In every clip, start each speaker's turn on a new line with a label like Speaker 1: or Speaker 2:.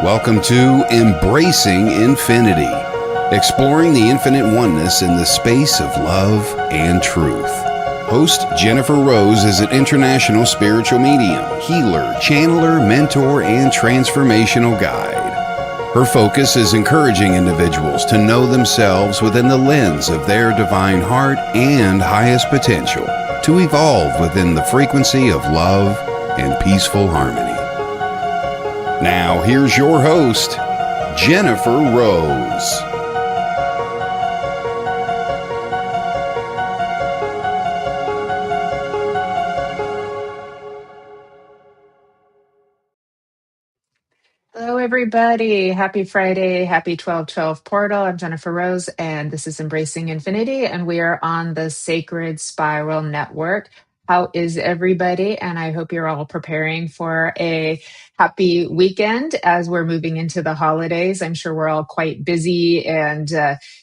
Speaker 1: Welcome to Embracing Infinity, exploring the infinite oneness in the space of love and truth. Host Jennifer Rose is an international spiritual medium, healer, channeler, mentor, and transformational guide. Her focus is encouraging individuals to know themselves within the lens of their divine heart and highest potential, to evolve within the frequency of love and peaceful harmony. Now, here's your host, Jennifer Rose.
Speaker 2: Hello, everybody. Happy Friday. Happy 1212 portal. I'm Jennifer Rose, and this is Embracing Infinity, and we are on the Sacred Spiral Network. How is everybody? And I hope you're all preparing for a happy weekend as we're moving into the holidays. I'm sure we're all quite busy and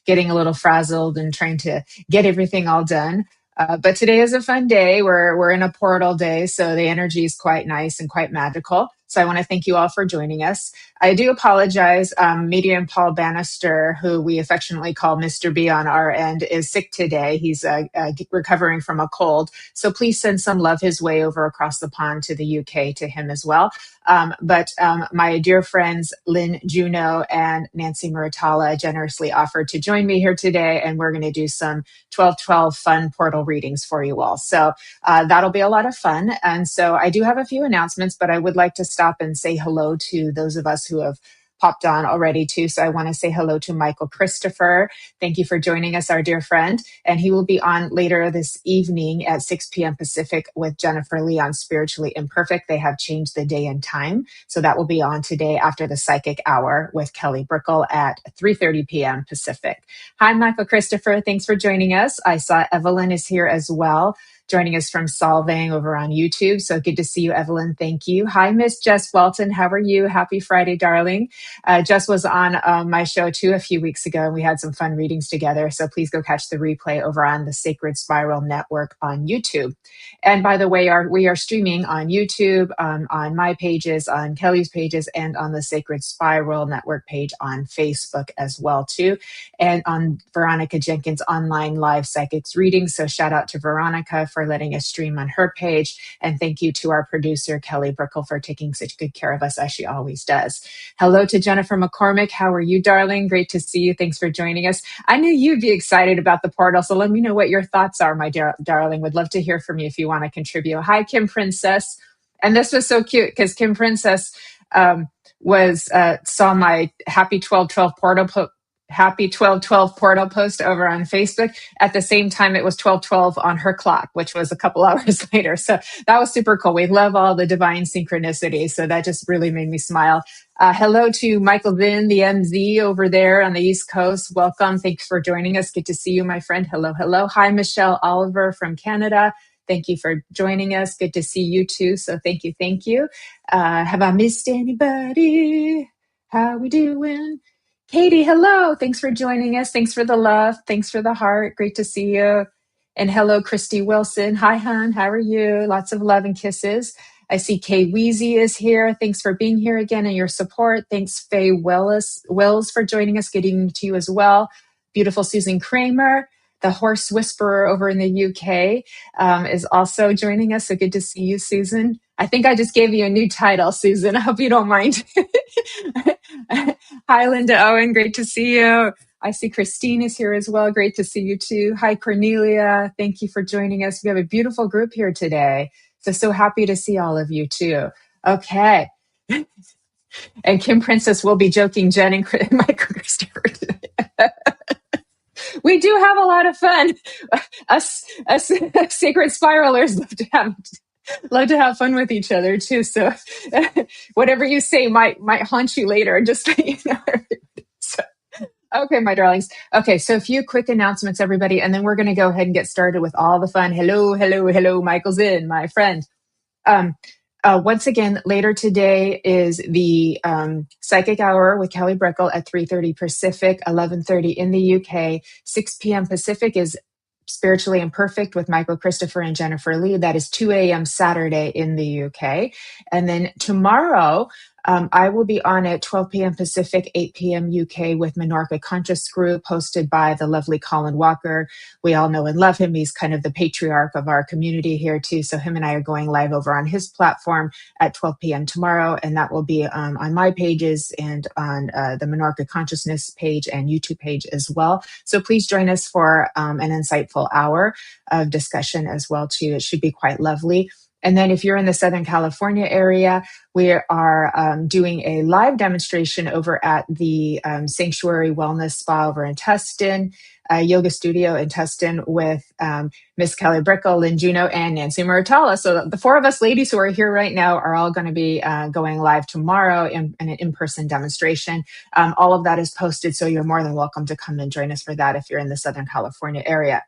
Speaker 2: getting a little frazzled and trying to get everything all done. But today is a fun day. We're in a portal day, so the energy is quite nice and quite magical. So I want to thank you all for joining us. I do apologize. Medium Paul Bannister, who we affectionately call Mr. B on our end, is sick today. He's recovering from a cold. So please send some love his way over across the pond to the UK to him as well. But my dear friends Lynn Juno and Nancy Muratala generously offered to join me here today, and we're going to do some 1212 fun portal readings for you all. So that'll be a lot of fun. And so I do have a few announcements, but I would like to stop and say hello to those of us who have popped on already too. So I want to say hello to Michael Christopher. Thank you for joining us, our dear friend. And he will be on later this evening at 6 p.m. Pacific with Jennifer Lee on Spiritually Imperfect. They have changed the day and time. So that will be on today after the Psychic Hour with Kelly Brickle at 3:30 p.m. Pacific. Hi, Michael Christopher. Thanks for joining us. I saw Evelyn is here as well, joining us from Solvang over on YouTube. So good to see you, Evelyn. Thank you. Hi, Miss Jess Walton. How are you? Happy Friday, darling. Jess was on my show too a few weeks ago, and we had some fun readings together. So please go catch the replay over on the Sacred Spiral Network on YouTube. And by the way, we are streaming on YouTube, on my pages, on Kelly's pages, and on the Sacred Spiral Network page on Facebook as well too, and on Veronica Jenkins' online live psychics readings. So shout out to Veronica for letting us stream on her page. And thank you to our producer, Kelly Brickle, for taking such good care of us as she always does. Hello to Jennifer McCormick. How are you, darling? Great to see you. Thanks for joining us. I knew you'd be excited about the portal, so let me know what your thoughts are, my darling. Would love to hear from you if you want to contribute. Hi, Kim Princess. And this was so cute because Kim Princess saw my Happy 1212 portal post over on Facebook. At the same time, it was 12:12 on her clock, which was a couple hours later. So that was super cool. We love all the divine synchronicity. So that just really made me smile. Hello to Michael Vinn, the MZ over there on the East Coast. Welcome. Thanks for joining us. Good to see you, my friend. Hello, hello. Hi, Michelle Oliver from Canada. Thank you for joining us. Good to see you too. So thank you, thank you. Have I missed anybody? How we doing? Katie, hello. Thanks for joining us. Thanks for the love. Thanks for the heart. Great to see you. And hello, Christy Wilson. Hi, hon. How are you? Lots of love and kisses. I see Kay Weezy is here. Thanks for being here again and your support. Thanks, Faye Wills for joining us. Good evening to you as well. Beautiful Susan Kramer, the horse whisperer over in the UK, is also joining us. So good to see you, Susan. I think I just gave you a new title, Susan. I hope you don't mind. Hi, Linda Owen. Great to see you. I see Christine is here as well. Great to see you too. Hi, Cornelia. Thank you for joining us. We have a beautiful group here today. So happy to see all of you too. Okay. And Kim Princess will be joking Jen and Michael Christopher. We do have a lot of fun. Us sacred spiralers love to have fun with each other too. So whatever you say might haunt you later. Just so you know. So, okay, my darlings. Okay, so a few quick announcements, everybody, and then we're going to go ahead and get started with all the fun. Hello, hello, hello. Michael's in, my friend. Once again, later today is the Psychic Hour with Kelly Brickle at 3:30 Pacific, 11:30 in the UK. 6 p.m. Pacific is Spiritually Imperfect with Michael Christopher and Jennifer Lee. That is 2 a.m. Saturday in the UK. And then tomorrow, I will be on at 12 p.m. Pacific, 8 p.m. UK with Minorca Conscious Group, hosted by the lovely Colin Walker. We all know and love him. He's kind of the patriarch of our community here, too. So him and I are going live over on his platform at 12 p.m. tomorrow. And that will be on my pages and on the Minorca Consciousness page and YouTube page as well. So please join us for an insightful hour of discussion as well, too. It should be quite lovely. And then if you're in the Southern California area, we are doing a live demonstration over at the Sanctuary Wellness Spa over in Tustin, yoga studio in Tustin with Miss Kelly Brickle, Lynn Juno, and Nancy Muratala. So the four of us ladies who are here right now are all going to be going live tomorrow in an in-person demonstration. All of that is posted, so you're more than welcome to come and join us for that if you're in the Southern California area.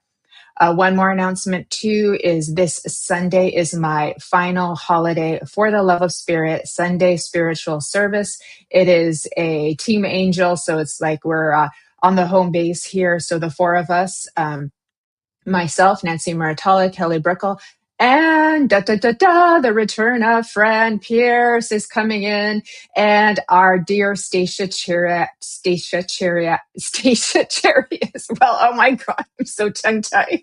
Speaker 2: One more announcement too is this Sunday is my final holiday for the Love of Spirit Sunday spiritual service. It is a team angel, so it's like we're on the home base here. So the four of us, myself, Nancy Muratala, Kelly Brickle, and the return of Fran Pierce is coming in, and our dear Stacia Cherry as well. Oh my God, I'm so tongue-tied.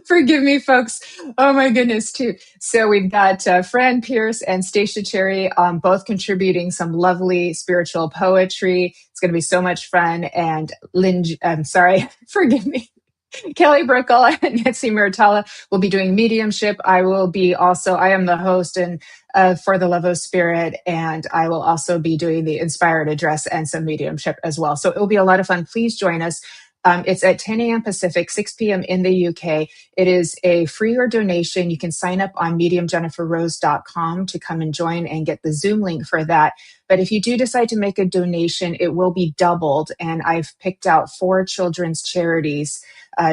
Speaker 2: Forgive me, folks. Oh my goodness, too. So we've got Fran Pierce and Stacia Cherry both contributing some lovely spiritual poetry. It's going to be so much fun. And I'm sorry, forgive me. Kelly Brickle and Nancy Muratala will be doing mediumship. I am the host and for the Love of Spirit, and I will also be doing the inspired address and some mediumship as well. So it will be a lot of fun. Please join us. It's at 10 a.m. Pacific, 6 p.m. in the UK. It is a free or donation. You can sign up on mediumjenniferrose.com to come and join and get the Zoom link for that. But if you do decide to make a donation, it will be doubled. And I've picked out 4 children's charities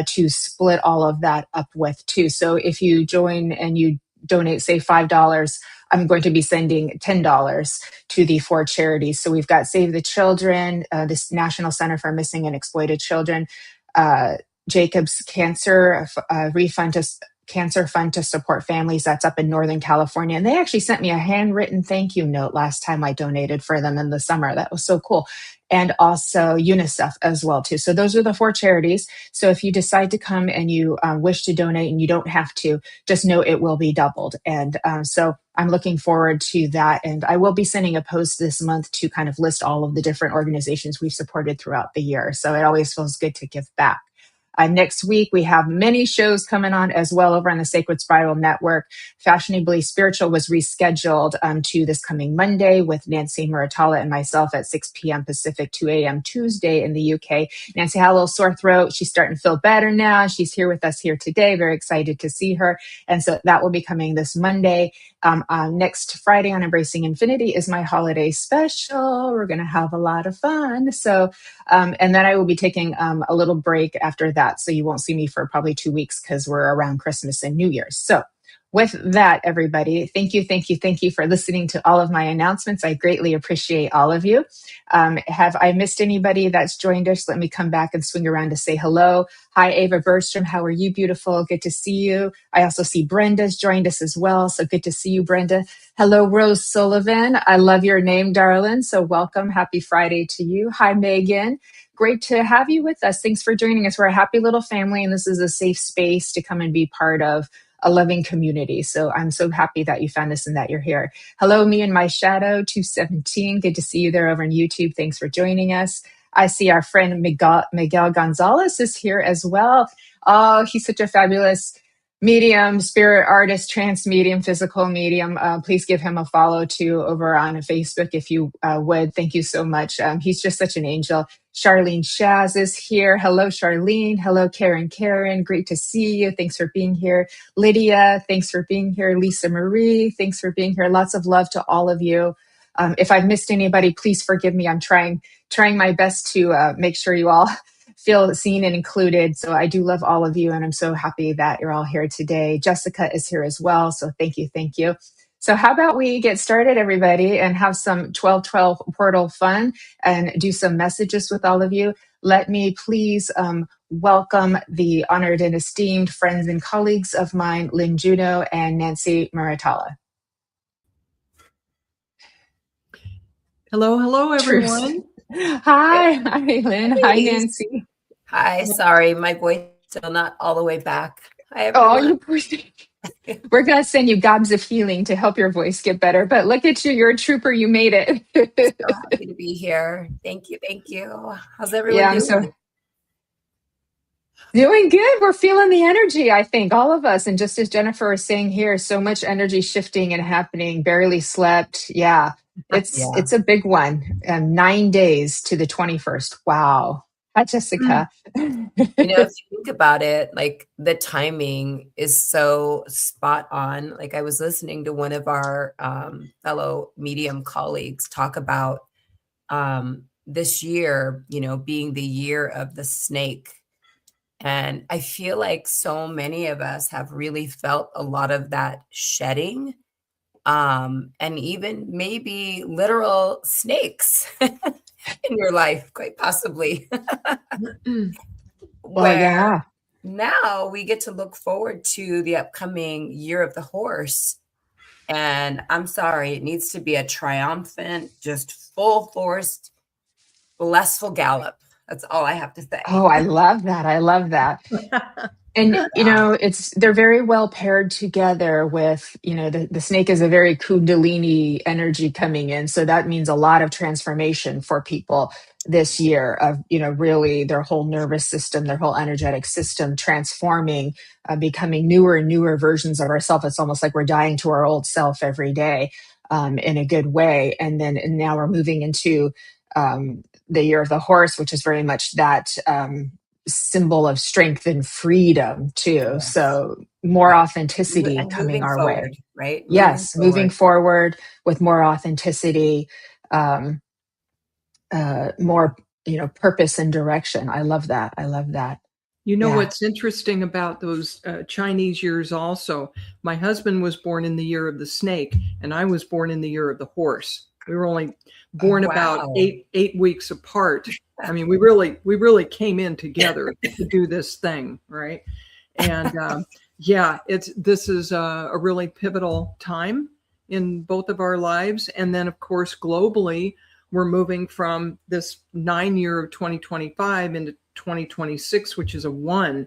Speaker 2: to split all of that up with too. So if you join and you donate, say $5, I'm going to be sending $10 to the 4 charities. So we've got Save the Children, this National Center for Missing and Exploited Children, Jacob's Cancer Cancer Fund to support families. That's up in Northern California. And they actually sent me a handwritten thank you note last time I donated for them in the summer. That was so cool. And also UNICEF as well, too. So those are the 4 charities. So if you decide to come and you wish to donate, and you don't have to, just know it will be doubled. And so I'm looking forward to that. And I will be sending a post this month to kind of list all of the different organizations we've supported throughout the year. So it always feels good to give back. Next week, we have many shows coming on as well over on the Sacred Spiral Network. Fashionably Spiritual was rescheduled to this coming Monday with Nancy Muratala and myself at 6 p.m. Pacific, 2 a.m. Tuesday in the UK. Nancy had a little sore throat. She's starting to feel better now. She's here with us here today. Very excited to see her. And so that will be coming this Monday. Next Friday on Embracing Infinity is my holiday special. We're going to have a lot of fun. So, and then I will be taking a little break after that. So you won't see me for probably 2 weeks because we're around Christmas and New Year's. So with that, everybody, thank you for listening to all of my announcements. I greatly appreciate all of you. Have I missed anybody that's joined us? Let me come back and swing around to say hello. Hi, Ava Bergstrom. How are you, beautiful? Good to see you. I also see Brenda's joined us as well. So good to see you, Brenda. Hello, Rose Sullivan. I love your name, darling. So welcome. Happy Friday to you. Hi, Megan. Great to have you with us. Thanks for joining us. We're a happy little family, and this is a safe space to come and be part of a loving community. So I'm so happy that you found us and that you're here. Hello, me and my shadow, 217. Good to see you there over on YouTube. Thanks for joining us. I see our friend Miguel Gonzalez is here as well. Oh, he's such a fabulous medium, spirit artist, trance medium, physical medium. Please give him a follow too over on Facebook if you would. Thank you so much. He's just such an angel. Charlene Shaz is here. Hello, Charlene. Hello, Karen. Great to see you. Thanks for being here. Lydia, thanks for being here. Lisa Marie, thanks for being here. Lots of love to all of you. If I've missed anybody, please forgive me. I'm trying my best to make sure you all feel seen and included. So I do love all of you, and I'm so happy that you're all here today. Jessica is here as well. So thank you. Thank you. So how about we get started, everybody, and have some 1212 portal fun and do some messages with all of you. Let me please welcome the honored and esteemed friends and colleagues of mine, Lynn Juno and Nancy Muratala.
Speaker 3: Hello,
Speaker 2: Truth.
Speaker 3: everyone.
Speaker 2: Hi, Lynn. Hi,
Speaker 4: Ladies.
Speaker 2: Nancy.
Speaker 4: Hi, sorry, my voice is still not all the way back. Hi,
Speaker 2: Oh,
Speaker 4: everyone.
Speaker 2: you poor thing. We're going to send you gobs of healing to help your voice get better. But look at you. You're a trooper. You made it.
Speaker 4: So happy to be here. Thank you. Thank you. How's everyone
Speaker 2: Yeah, I'm so
Speaker 4: doing?
Speaker 2: doing good. We're feeling the energy, I think, all of us. And just as Jennifer is saying here, so much energy shifting and happening. Barely slept. Yeah,
Speaker 4: Yeah.
Speaker 2: it's a big one. 9 days to the 21st. Wow. Hi,
Speaker 3: Mm.
Speaker 2: Jessica.
Speaker 4: If you think about it, like the timing is so spot on. Like I was listening to one of our fellow medium colleagues talk about this year, being the year of the snake. And I feel like so many of us have really felt a lot of that shedding, and even maybe literal snakes in your life, quite possibly.
Speaker 2: Well,
Speaker 4: Where
Speaker 2: yeah.
Speaker 4: now we get to look forward to the upcoming year of the horse. And I'm sorry, it needs to be a triumphant, just full forced, blissful gallop. That's all I have to say.
Speaker 2: Oh, I love that. I love that. And
Speaker 4: Yeah.
Speaker 2: they're very well paired together with, the snake is a very kundalini energy coming in. So that means a lot of transformation for people this year of, really their whole nervous system, their whole energetic system transforming, becoming newer and newer versions of ourselves. It's almost like we're dying to our old self every day, in a good way. And now we're moving into the year of the horse, which is very much that symbol of strength and freedom too.
Speaker 4: Yes.
Speaker 2: So more
Speaker 4: Right.
Speaker 2: authenticity
Speaker 4: And
Speaker 2: coming
Speaker 4: moving
Speaker 2: our way.
Speaker 4: forward, right? Moving
Speaker 2: Yes, moving
Speaker 4: forward.
Speaker 2: forward with more authenticity, um, more purpose and direction. I love that. I love that.
Speaker 3: You know
Speaker 2: Yeah.
Speaker 3: what's interesting about those Chinese years also? My husband was born in the year of the snake, and I was born in the year of the horse. We were only
Speaker 4: Oh,
Speaker 3: born about
Speaker 4: wow.
Speaker 3: eight weeks apart. I mean, we really came in together to do this thing, right? And yeah, this is a really pivotal time in both of our lives. And then, of course, globally, we're moving from this 9 year of 2025 into 2026, which is a one.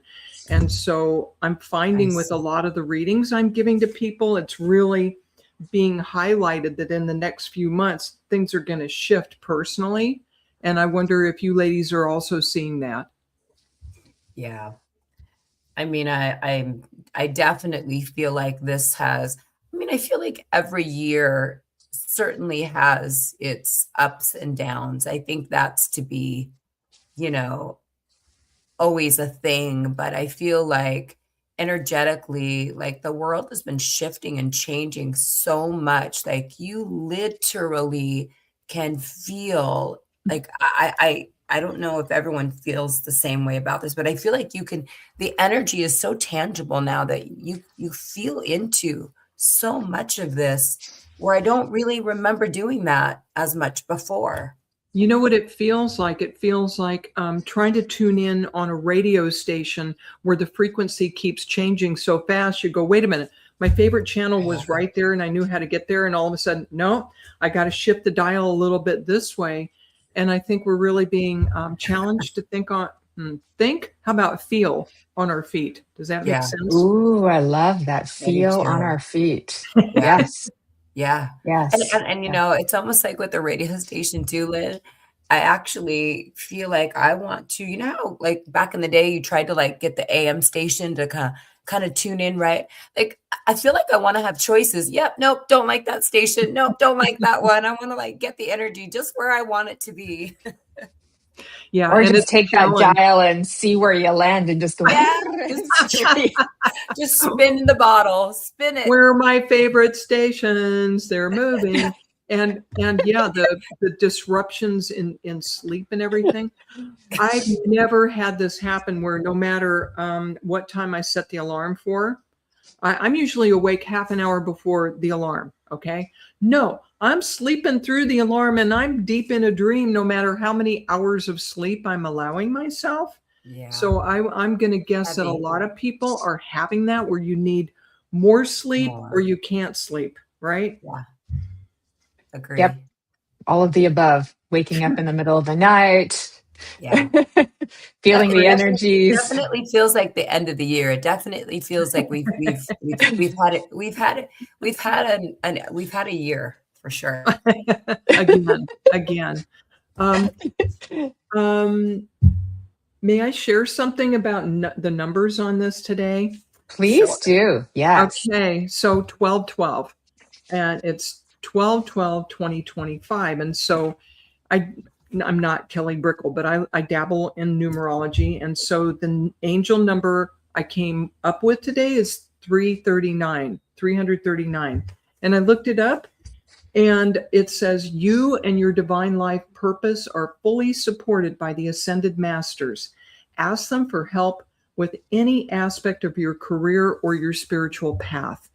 Speaker 3: And so I'm
Speaker 4: I
Speaker 3: finding with a
Speaker 4: see.
Speaker 3: lot of the readings I'm giving to people, it's really being highlighted that in the next few months, things are going to shift personally. And I wonder if you ladies are also seeing that.
Speaker 4: Yeah. I mean, I definitely feel like this has, I feel like every year certainly has its ups and downs. I think that's to be, you know, always a thing, but I feel like energetically, like the world has been shifting and changing so much. Like you literally can feel like I don't know if everyone feels the same way about this, but I feel like the energy is so tangible now that you feel into so much of this where I don't really remember doing that as much before.
Speaker 3: You know what it feels like? It feels like trying to tune in on a radio station where the frequency keeps changing so fast. You go, wait a minute, my favorite channel was right there and I knew how to get there. And all of a sudden, no, I got to shift the dial a little bit this way. And I think we're really being challenged to how about feel on our feet? Does that make
Speaker 4: Yeah,
Speaker 3: sense?
Speaker 2: Ooh, I love that.
Speaker 4: I do
Speaker 2: Feel on
Speaker 4: too.
Speaker 2: our feet.
Speaker 4: Yeah.
Speaker 2: Yes.
Speaker 4: Yeah. And
Speaker 2: Yes.
Speaker 4: and and, it's almost like with the radio station too, Lynn, I actually feel like I want to, how, like, back in the day, you tried to, like, get the AM station to kinda tune in, right? Like, I feel like I wanna have choices. "Yep, nope, don't like that station. Nope, don't like that one." I wanna, like, get the energy just where I want it to be.
Speaker 3: Yeah.
Speaker 2: Or
Speaker 3: And
Speaker 2: just
Speaker 3: it's a
Speaker 2: take that
Speaker 3: challenge.
Speaker 2: dial and see where you land and just go
Speaker 4: Yeah,
Speaker 2: straight.
Speaker 4: just spin the bottle, spin it.
Speaker 3: Where are my favorite stations? They're moving. And yeah, the disruptions in sleep and everything. I've never had this happen where no matter what time I set the alarm for, I'm usually awake half an hour before the alarm. Okay. No, I'm sleeping through the alarm and I'm deep in a dream no matter how many hours of sleep I'm allowing myself.
Speaker 4: Yeah,
Speaker 3: So I'm going to guess that a
Speaker 4: heavy,
Speaker 3: lot of people are having that where you need more sleep or
Speaker 4: more.
Speaker 3: you can't sleep, right?
Speaker 4: Yeah,
Speaker 2: Yep.
Speaker 4: agree.
Speaker 2: all of the above. Waking up in the middle of the night,
Speaker 4: Yeah.
Speaker 2: feeling the
Speaker 4: It
Speaker 2: energies.
Speaker 4: definitely feels like the end of the year. It definitely feels like we've had it. We've had a year for sure.
Speaker 3: Again. May I share something about the numbers on this today?
Speaker 2: Please do. Yes.
Speaker 3: Okay, so 1212, and it's 12/12/2025, and so I'm not Kelly Brickle, but I dabble in numerology, and so the angel number I came up with today is 339, and I looked it up, and it says you and your divine life purpose are fully supported by the ascended masters. Ask them for help with any aspect of your career or your spiritual path.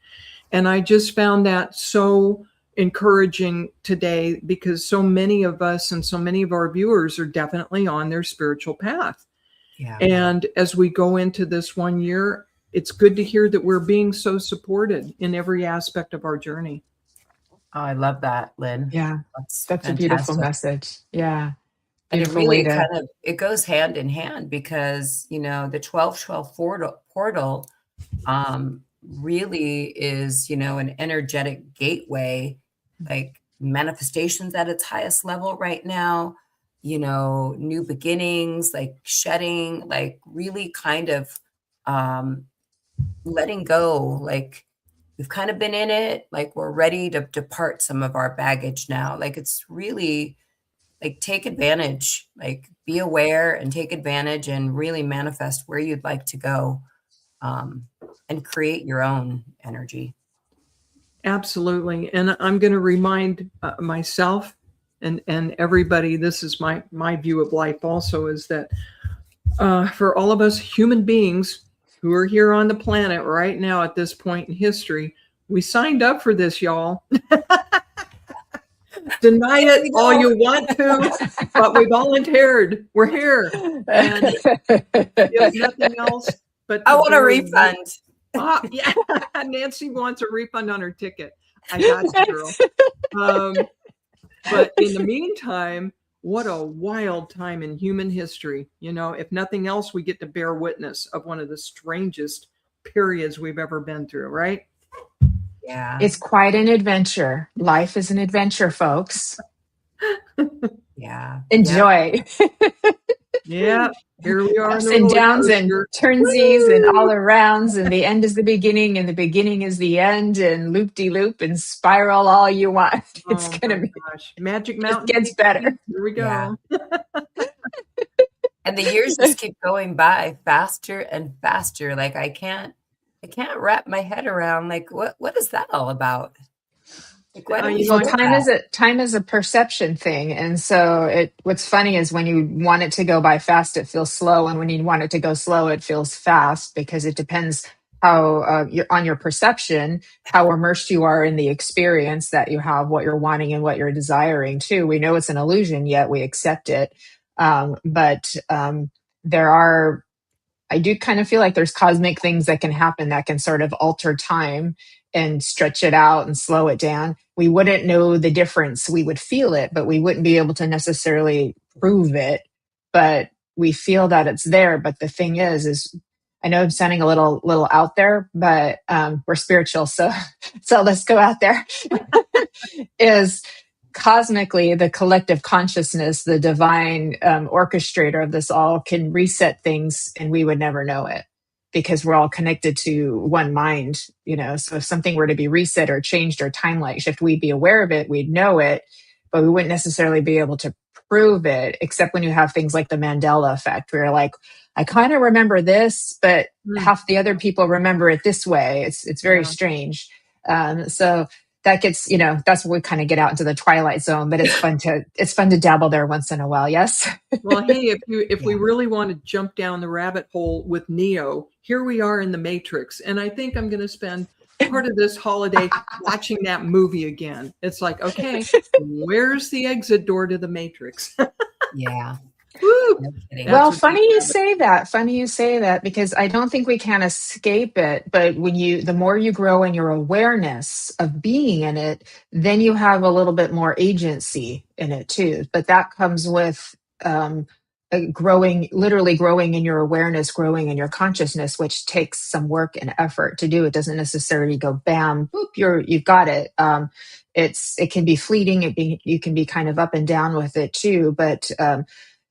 Speaker 3: And I just found that so encouraging today, because so many of us and so many of our viewers are definitely on their spiritual path.
Speaker 4: Yeah.
Speaker 3: And as we go into this one year, it's good to hear that we're being so supported in every aspect of our journey.
Speaker 4: Oh, I love that, Lynn.
Speaker 2: Yeah. That's a beautiful message. Yeah.
Speaker 4: And it
Speaker 2: Beautiful way
Speaker 4: really
Speaker 2: to.
Speaker 4: it goes hand in hand, because, the 1212 portal really is, an energetic gateway, like manifestations at its highest level right now, new beginnings, like shedding, like really kind of letting go, like we've kind of been in it, like we're ready to depart some of our baggage now. Like it's really like take advantage, like be aware and take advantage and really manifest where you'd like to go, and create your own energy.
Speaker 3: Absolutely. And I'm going to remind myself and everybody, this is my view of life also, is that for all of us human beings who are here on the planet right now at this point in history, we signed up for this, y'all. Deny it all you want to, but we volunteered. We're here. And if nothing else, but
Speaker 4: I want a refund.
Speaker 3: Yeah, Nancy wants a refund on her ticket. I got you, girl. But in the meantime, what a wild time in human history. If nothing else, we get to bear witness of one of the strangest periods we've ever been through, right?
Speaker 4: Yeah.
Speaker 2: It's quite an adventure. Life is an adventure, folks.
Speaker 4: Yeah.
Speaker 2: Enjoy.
Speaker 3: Yeah. Here we are.
Speaker 2: Ups and downs and turnsies and all arounds, and the end is the beginning and the beginning is the end, and loop-de-loop and spiral all you want. It's gonna be
Speaker 3: Magic Mountain.
Speaker 2: It gets better.
Speaker 3: Here we go.
Speaker 4: Yeah. And the years just keep going by faster and faster. Like I can't wrap my head around, like what is that all about? Like, why do we
Speaker 2: Well,
Speaker 4: feel
Speaker 2: time is a perception thing, and so what's funny is when you want it to go by fast, it feels slow, and when you want it to go slow, it feels fast, because it depends how you're on your um, how immersed you are in the experience that you have, what you're wanting and what you're desiring too. We know it's an illusion, yet we accept it. But there are, I do kind of feel like there's cosmic things that can happen that can sort of alter time and stretch it out and slow it down. We wouldn't know the difference. We would feel it, but we wouldn't be able to necessarily prove it. But we feel that it's there. But the thing is I know I'm sounding a little out there, but we're spiritual, so let's go out there. Is cosmically the collective consciousness, the divine orchestrator of this all, can reset things and we would never know it, because we're all connected to one mind. So if something were to be reset or changed or time shift, we'd be aware of it, we'd know it, but we wouldn't necessarily be able to prove it, except when you have things like the Mandela effect, where you're like, I kind of remember this, but half the other people remember it this way. It's very strange. So that gets, that's where we kind of get out into the twilight zone, but it's fun to dabble there once in a while. Yes.
Speaker 3: Well, hey, if we really want to jump down the rabbit hole with Neo, here we are in the Matrix. And I think I'm going to spend part of this holiday watching that movie again. It's like, okay, where's the exit door to the Matrix?
Speaker 4: Yeah.
Speaker 3: Woo!
Speaker 4: No kidding.
Speaker 2: Well,
Speaker 3: That's a deep
Speaker 2: funny you
Speaker 3: rabbit.
Speaker 2: say that. Funny you say that because I don't think we can escape it. But the more you grow in your awareness of being in it, then you have a little bit more agency in it too. But that comes with growing, literally growing in your awareness, growing in your consciousness, which takes some work and effort to do. It doesn't necessarily go bam, boop, you've got it. It can be fleeting. You can be kind of up and down with it too, but.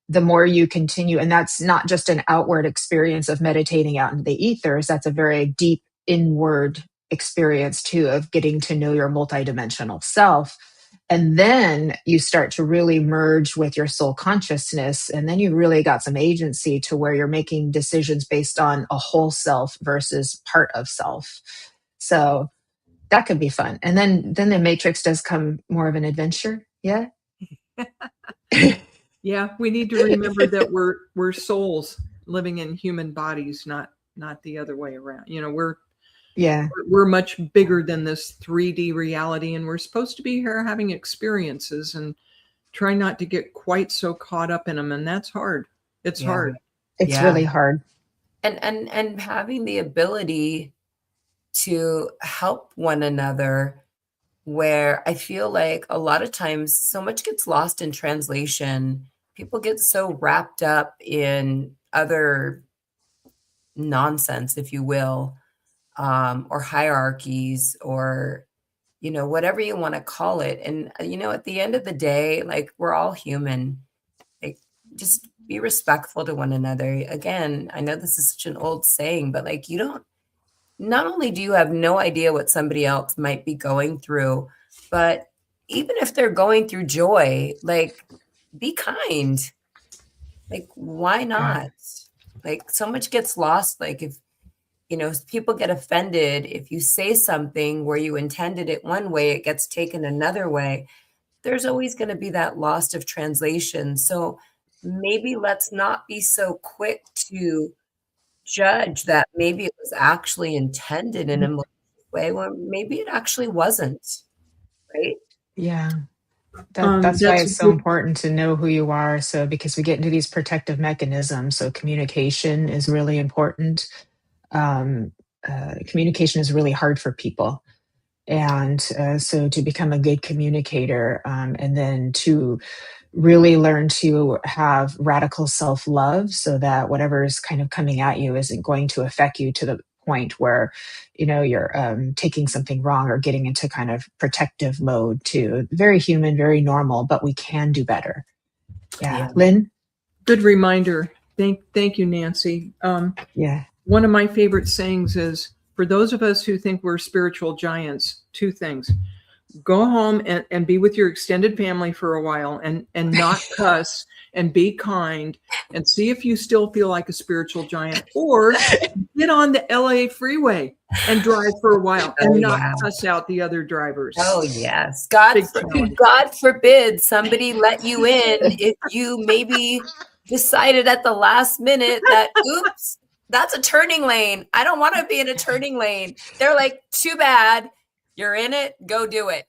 Speaker 2: The more you continue, and that's not just an outward experience of meditating out into the ethers, that's a very deep inward experience too of getting to know your multidimensional self. And then you start to really merge with your soul consciousness. And then you really got some agency to where you're making decisions based on a whole self versus part of self. So that could be fun. And then the matrix does come more of an adventure. Yeah.
Speaker 3: Yeah, we need to remember that we're souls living in human bodies, not the other way around.
Speaker 2: Yeah.
Speaker 3: We're much bigger than this 3D reality, and we're supposed to be here having experiences and try not to get quite so caught up in them. And that's hard. It's hard.
Speaker 2: It's really hard.
Speaker 4: And having the ability to help one another, where I feel like a lot of times so much gets lost in translation. People get so wrapped up in other nonsense, if you will, or hierarchies, or, whatever you want to call it. And, at the end of the day, like, we're all human. Like, just be respectful to one another. Again, I know this is such an old saying, but like, not only do you have no idea what somebody else might be going through, but even if they're going through joy, like, be kind. Like, why not? Like, so much gets lost. Like, if, people get offended, if you say something where you intended it one way, it gets taken another way. There's always going to be that loss of translation. So maybe let's not be so quick to judge that maybe it was actually intended in a malicious way, when maybe it actually wasn't, right?
Speaker 2: Yeah. That's why
Speaker 3: That's
Speaker 2: it's so important to know who you are. So, because we get into these protective mechanisms, so communication is really important. Communication is really hard for people. And so to become a good communicator, and then to really learn to have radical self-love so that whatever is kind of coming at you isn't going to affect you to the point where you're taking something wrong or getting into kind of protective mode too. Very human, very normal, but we can do better. Yeah. Lynn?
Speaker 3: good reminder. Thank you, Nancy.
Speaker 2: Yeah.
Speaker 3: One of my favorite sayings is, for those of us who think we're spiritual giants, two things: go home and be with your extended family for a while and not cuss, and be kind, and see if you still feel like a spiritual giant, or get on the LA freeway and drive for a while and not cuss out the other drivers.
Speaker 4: Oh, yes. God forbid somebody let you in if you maybe decided at the last minute that, oops, that's a turning lane. I don't want to be in a turning lane. They're like, too bad. You're in it. Go do it.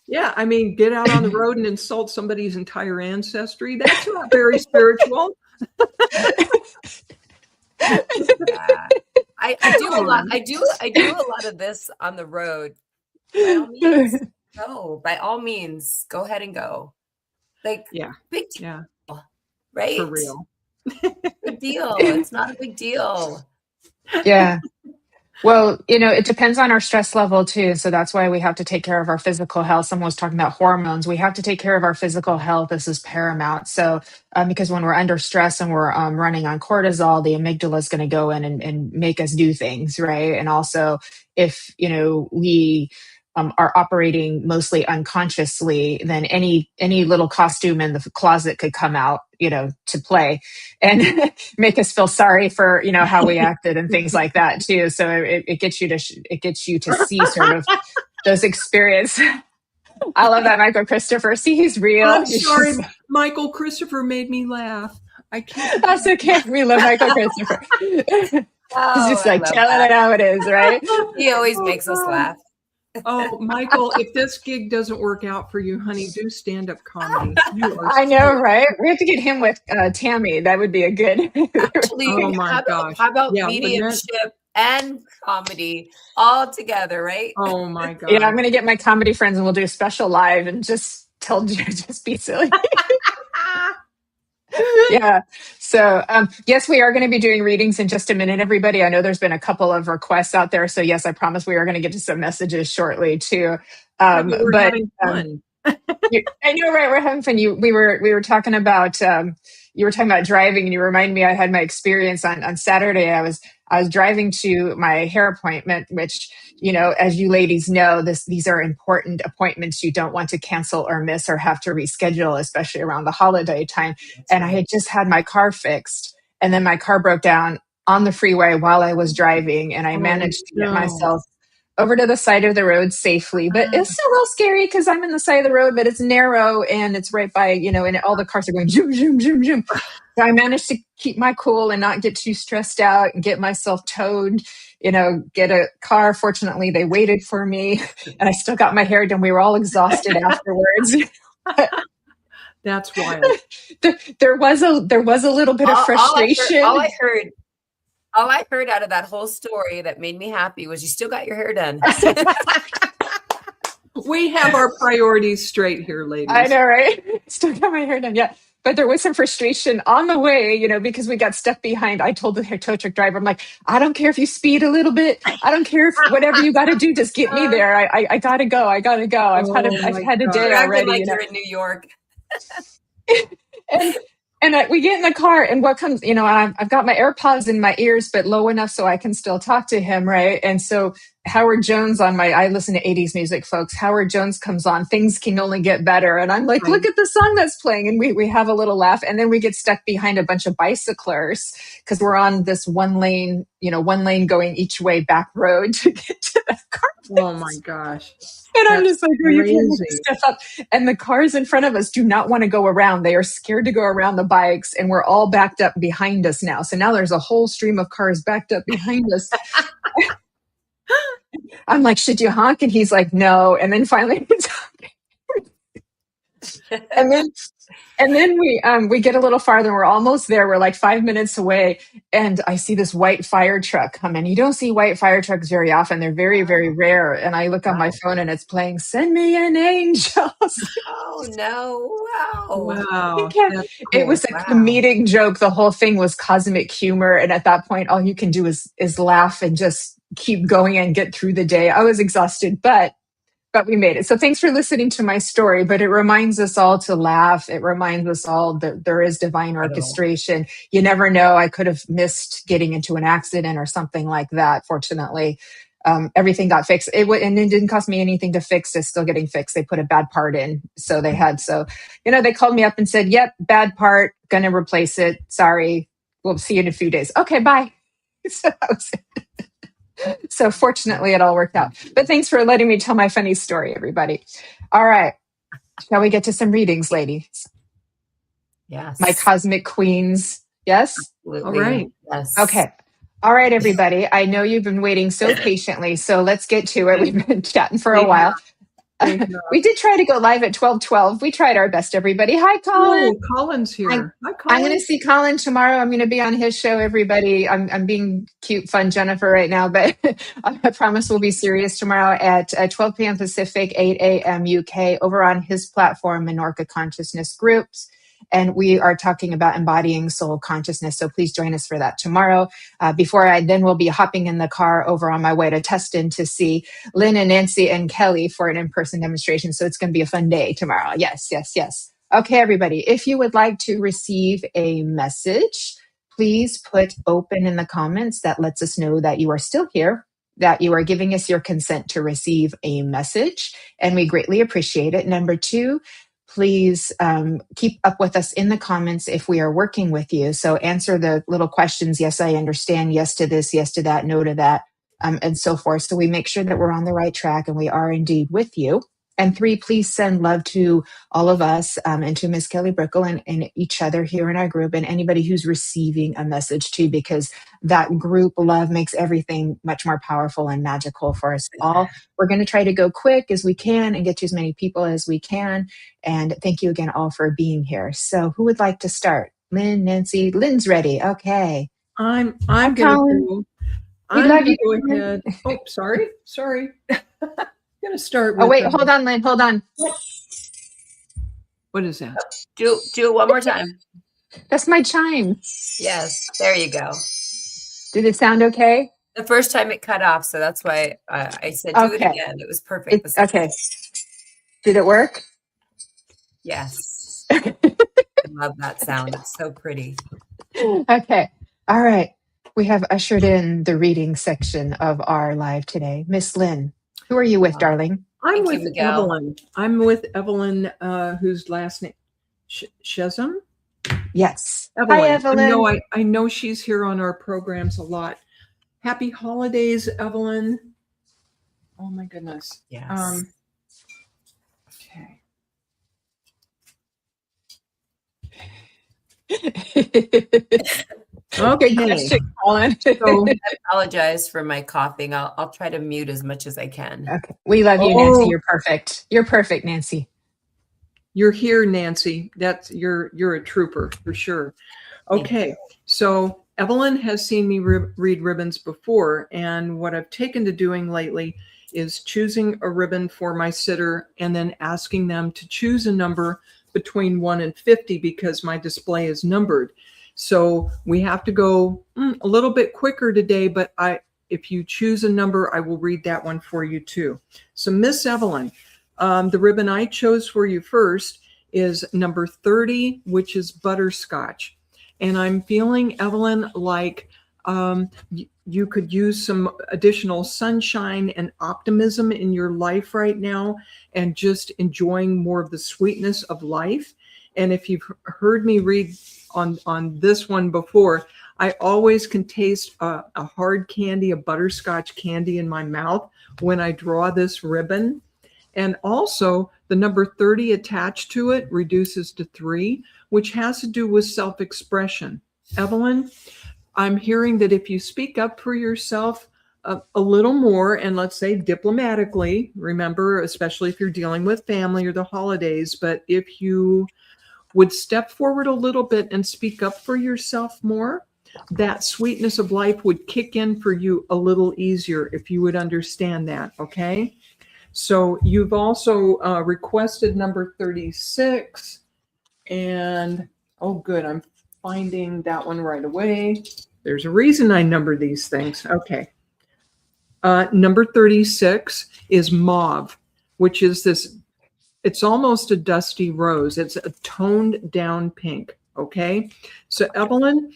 Speaker 3: Yeah, I mean, get out on the road and insult somebody's entire ancestry. That's not very spiritual.
Speaker 4: Yeah. I do a lot. I do a lot of this on the road. By all means, go. By all means, go ahead and go. Like, big deal, right?
Speaker 3: For real.
Speaker 4: Big deal. It's not a big deal.
Speaker 2: Yeah. Well, it depends on our stress level too. So that's why we have to take care of our physical health. Someone was talking about hormones. We have to take care of our physical health. This is paramount. So, because when we're under stress and we're running on cortisol, the amygdala is going to go in and make us do things, right? And also, if we are operating mostly unconsciously, then any little costume in the closet could come out, to play and make us feel sorry for how we acted and things like that too. So it gets you to see sort of those experience. I love that, Michael Christopher. See, he's real.
Speaker 3: I'm sorry, Michael Christopher made me laugh. I can't.
Speaker 2: That's okay. We love Michael Christopher. He's just like telling it how it is, right?
Speaker 4: He always makes us laugh.
Speaker 3: Oh, Michael, if this gig doesn't work out for you, honey, do stand-up comedy. You are
Speaker 2: I know,
Speaker 3: so
Speaker 2: right? We have to get him with Tammy. That would be a good.
Speaker 4: Actually,
Speaker 3: Oh my gosh.
Speaker 4: how about
Speaker 3: Yeah, wouldn't it?
Speaker 4: mediumship and comedy all together, right?
Speaker 3: Oh my gosh.
Speaker 2: Yeah, I'm going to get my comedy friends and we'll do a special live and just just be silly. Yeah. So, yes, we are going to be doing readings in just a minute, everybody. I know there's been a couple of requests out there. So, yes, I promise we are going to get to some messages shortly, too.
Speaker 3: Yeah, but we're having fun.
Speaker 2: I know, right? We're having fun. We were talking about you were talking about driving, and you remind me I had my experience on Saturday. I was driving to my hair appointment, which, as you ladies know, these are important appointments you don't want to cancel or miss or have to reschedule, especially around the holiday time.
Speaker 4: That's
Speaker 2: I
Speaker 4: right.
Speaker 2: had just had my car fixed, and then my car broke down on the freeway while I was driving, and I managed to get myself over to the side of the road safely. But it's still a little scary because I'm in the side of the road, but it's narrow and it's right by, and all the cars are going zoom, zoom, zoom, zoom. So I managed to keep my cool and not get too stressed out and get myself towed, get a car. Fortunately, they waited for me and I still got my hair done. We were all exhausted afterwards.
Speaker 3: That's wild.
Speaker 2: There was a little bit of frustration.
Speaker 4: All I heard out of that whole story that made me happy was you still got your hair done.
Speaker 3: We have our priorities straight here, ladies.
Speaker 2: I know, right? Still got my hair done. Yeah. But there was some frustration on the way, because we got stuck behind. I told the tow truck driver, I'm like, I don't care if you speed a little bit. I don't care if whatever you got to do, just get me there. I got to go. I've had a day already.
Speaker 4: Like you're in New York.
Speaker 2: And we get in the car, and what comes, I've got my AirPods in my ears, but low enough so I can still talk to him, right? And so Howard Jones I listen to 80s music, folks. Howard Jones comes on, things can only get better. And I'm like,
Speaker 3: Right.
Speaker 2: Look at the song that's playing. And we have a little laugh. And then we get stuck behind a bunch of bicyclers because we're on this one lane going each way back road to get to the car.
Speaker 3: Oh my gosh.
Speaker 2: And I'm just like, you can't make
Speaker 3: crazy.
Speaker 2: this stuff up. And the cars in front of us do not want to go around. They are scared to go around the bikes, and we're all backed up behind us now. So now there's a whole stream of cars backed up behind us. I'm like, should you honk? And he's like, no. And then finally he's honking. And then we get a little farther. We're almost there. We're like 5 minutes away. And I see this white fire truck come in. You don't see white fire trucks very often. They're very, very rare. And I look on my phone and it's playing, "Send Me an Angel."
Speaker 4: Oh, no.
Speaker 3: Wow.
Speaker 2: It was a comedic joke. The whole thing was cosmic humor. And at that point, all you can do is laugh and just keep going and get through the day. I was exhausted, but we made it. So thanks for listening to my story, but it reminds us all to laugh. It reminds us all that there is divine orchestration. You never know. I could have missed getting into an accident or something like that. Fortunately, everything got fixed. And it didn't cost me anything to fix. It's still getting fixed. They put a bad part in. So they called me up and said, "Yep, bad part, gonna replace it. Sorry. We'll see you in a few days." Okay, bye. So that was it. So fortunately, it all worked out. But thanks for letting me tell my funny story, everybody. All right. Shall we get to some readings, ladies?
Speaker 4: Yes.
Speaker 2: My cosmic queens. Yes?
Speaker 4: Absolutely.
Speaker 3: All right.
Speaker 4: Yes.
Speaker 2: Okay. All right, everybody. I know you've been waiting so patiently, so let's get to it. We've been chatting for a while. We did try to go live at 12:12. We tried our best, everybody. Hi, Colin.
Speaker 3: Oh, Colin's here. Hi, Colin.
Speaker 2: I'm going to see Colin tomorrow. I'm going to be on his show, everybody. I'm being cute, fun Jennifer right now, but I promise we'll be serious tomorrow at 12 p.m. Pacific, 8 a.m. UK, over on his platform, Menorca Consciousness Groups. And we are talking about embodying soul consciousness. So please join us for that tomorrow. Then we'll be hopping in the car over on my way to Tustin to see Lynn and Nancy and Kelly for an in-person demonstration. So it's going to be a fun day tomorrow. Yes, yes, yes. Okay, everybody, if you would like to receive a message, please put open in the comments. That lets us know that you are still here, that you are giving us your consent to receive a message, and we greatly appreciate it. Number two, please keep up with us in the comments if we are working with you. So answer the little questions. Yes, I understand. Yes to this, yes to that, no to that, and so forth. So we make sure that we're on the right track and we are indeed with you. And 3, please send love to all of us and to Miss Kelly Brickle and each other here in our group and anybody who's receiving a message too, because that group love makes everything much more powerful and magical for us all. We're going to try to go quick as we can and get to as many people as we can. And thank you again all for being here. So who would like to start? Lynn, Nancy, Lynn's ready. Okay.
Speaker 3: I'm
Speaker 2: Hi,
Speaker 3: gonna
Speaker 2: Colin.
Speaker 3: go.
Speaker 2: We
Speaker 3: I'm
Speaker 2: love
Speaker 3: gonna
Speaker 2: you,
Speaker 3: go
Speaker 2: Colin.
Speaker 3: ahead. Oh, sorry. I'm gonna start
Speaker 2: Oh,
Speaker 3: with.
Speaker 2: wait, hold on, Lynn. Hold on.
Speaker 3: What is that?
Speaker 4: Do it one more time.
Speaker 2: That's my chime.
Speaker 4: Yes, there you go.
Speaker 2: Did it sound okay?
Speaker 4: The first time it cut off, so that's why I said do it
Speaker 2: Okay.
Speaker 4: again. It was perfect.
Speaker 2: It's okay. Did it work?
Speaker 4: Yes. I love that sound. It's so pretty.
Speaker 2: Okay. All right. We have ushered in the reading section of our live today. Miss Lynn, who are you with, darling?
Speaker 3: I'm
Speaker 4: Thank you,
Speaker 3: with
Speaker 4: Miguel.
Speaker 3: Evelyn. I'm with Evelyn, whose last name Shesum.
Speaker 2: Yes.
Speaker 3: Evelyn.
Speaker 2: Hi, Evelyn.
Speaker 3: I know she's here on our programs a lot. Happy holidays, Evelyn. Oh my goodness.
Speaker 4: Yes.
Speaker 3: Okay.
Speaker 2: Good question, Colin.
Speaker 3: So,
Speaker 4: I apologize for my coughing. I'll try to mute as much as I can.
Speaker 2: Okay. We love you, Nancy. You're perfect. You're perfect, Nancy.
Speaker 3: You're here, Nancy. You're a trooper for sure. Okay. So Evelyn has seen me read ribbons before, and what I've taken to doing lately is choosing a ribbon for my sitter and then asking them to choose a number between 1 and 50 because my display is numbered. So we have to go a little bit quicker today, but if you choose a number, I will read that one for you too. So Miss Evelyn, the ribbon I chose for you first is number 30, which is butterscotch. And I'm feeling, Evelyn, like you could use some additional sunshine and optimism in your life right now and just enjoying more of the sweetness of life. And if you've heard me read on this one before, I always can taste a hard candy, a butterscotch candy in my mouth when I draw this ribbon. And also the number 30 attached to it reduces to 3, which has to do with self-expression. Evelyn, I'm hearing that if you speak up for yourself a little more, and let's say diplomatically, remember, especially if you're dealing with family or the holidays, but if you would step forward a little bit and speak up for yourself more, that sweetness of life would kick in for you a little easier if you would understand that, okay? So you've also requested number 36, and oh good, I'm finding that one right away. There's a reason I number these things. Okay. Number 36 is mauve, which is this, it's almost a dusty rose. It's a toned down pink. Okay. So Evelyn,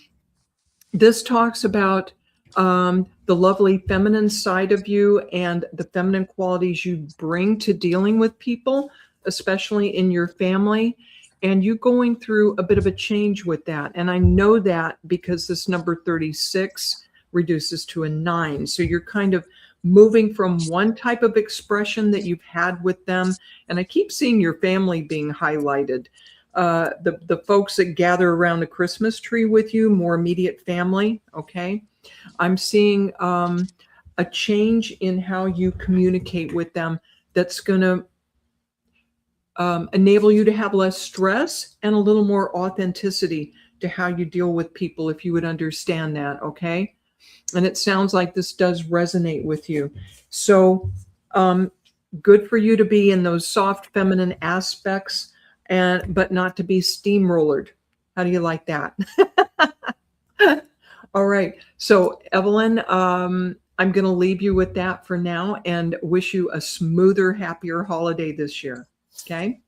Speaker 3: this talks about the lovely feminine side of you and the feminine qualities you bring to dealing with people, especially in your family, and you going through a bit of a change with that. And I know that because this number 36 reduces to a 9. So you're kind of moving from one type of expression that you've had with them. And I keep seeing your family being highlighted. The folks that gather around the Christmas tree with you, more immediate family. Okay. I'm seeing a change in how you communicate with them that's going to enable you to have less stress and a little more authenticity to how you deal with people, if you would understand that. Okay. And it sounds like this does resonate with you. So good for you to be in those soft feminine aspects, but not to be steamrollered. How do you like that? All right. So Evelyn, I'm going to leave you with that for now and wish you a smoother, happier holiday this year. Okay.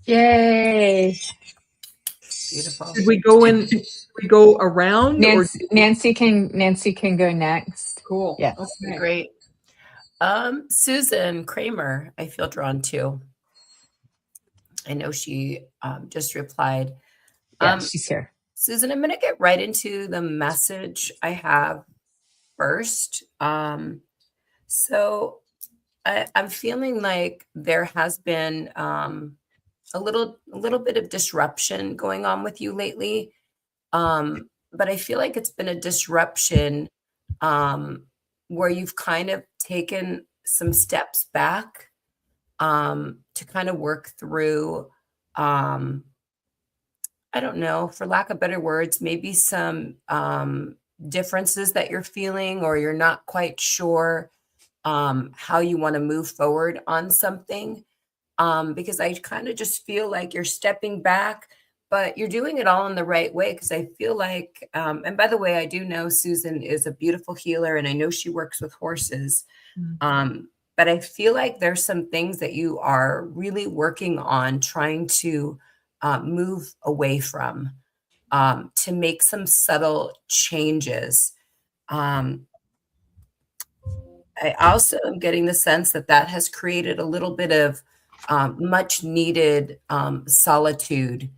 Speaker 2: Yay.
Speaker 4: Beautiful.
Speaker 3: Did we go in? We go around,
Speaker 2: Nancy can go next.
Speaker 3: Cool.
Speaker 2: Yes.
Speaker 3: Okay.
Speaker 4: Great. Susan Kramer, I feel drawn to. I know she just replied.
Speaker 2: Yeah, she's here.
Speaker 4: Susan, I'm going to get right into the message I have first. So I'm feeling like there has been a little bit of disruption going on with you lately. But I feel like it's been a disruption um, where you've kind of taken some steps back to kind of work through, um, I don't know, for lack of better words, maybe some differences that you're feeling, or you're not quite sure how you want to move forward on something. Because I kind of just feel like you're stepping back, but you're doing it all in the right way. Because I feel like, and by the way, I do know Susan is a beautiful healer, and I know she works with horses.
Speaker 3: Mm.
Speaker 4: But I feel like there's some things that you are really working on trying to move away from, to make some subtle changes. Um, I also am getting the sense that that has created a little bit of much needed solitude,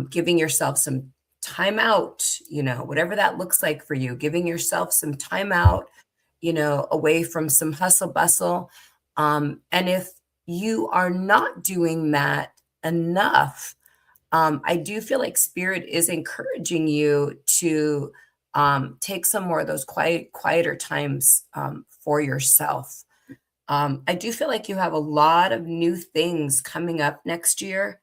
Speaker 4: giving yourself some time out, whatever that looks like for you, giving yourself some time out, away from some hustle bustle. And if you are not doing that enough, I do feel like spirit is encouraging you to take some more of those quieter times for yourself. I do feel like you have a lot of new things coming up next year.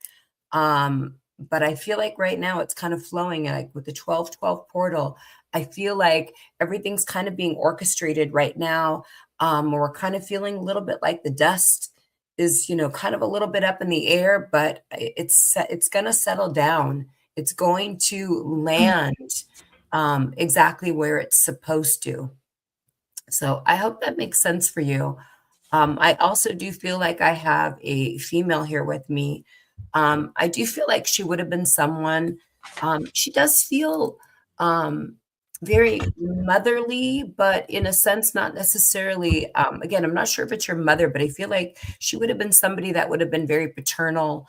Speaker 4: But I feel like right now it's kind of flowing, and like with the 12-12 portal, I feel like everything's kind of being orchestrated right now. We're kind of feeling a little bit like the dust is, kind of a little bit up in the air, but it's going to settle down. It's going to land exactly where it's supposed to. So I hope that makes sense for you. I also do feel like I have a female here with me. I do feel like she would have been someone, she does feel very motherly, but in a sense, not necessarily. Again, I'm not sure if it's your mother, but I feel like she would have been somebody that would have been very paternal,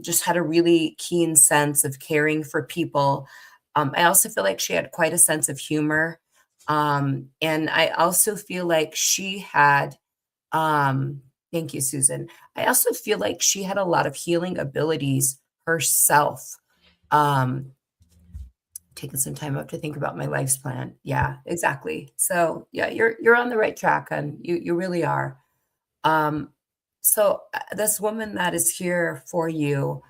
Speaker 4: just had a really keen sense of caring for people. I also feel like she had quite a sense of humor. And I also feel like she had, thank you, Susan. I also feel like she had a lot of healing abilities herself. Um, Taking some time up to think about my life's plan. Yeah, exactly. So yeah, you're on the right track, and you really are. Um, so this woman that is here for you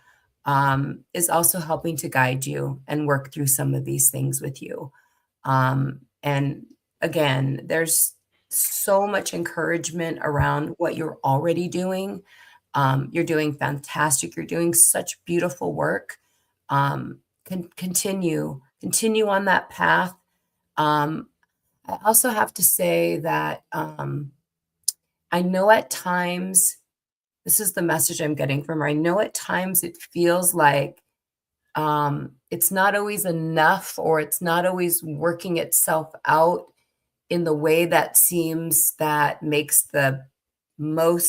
Speaker 4: is also helping to guide you and work through some of these things with you. And again, there's so much encouragement around what you're already doing. You're doing fantastic. You're doing such beautiful work. Continue on that path. Um, I also have to say that I know at times, this is the message I'm getting from her. I know at times it feels like it's not always enough, or it's not always working itself out in the way that makes the most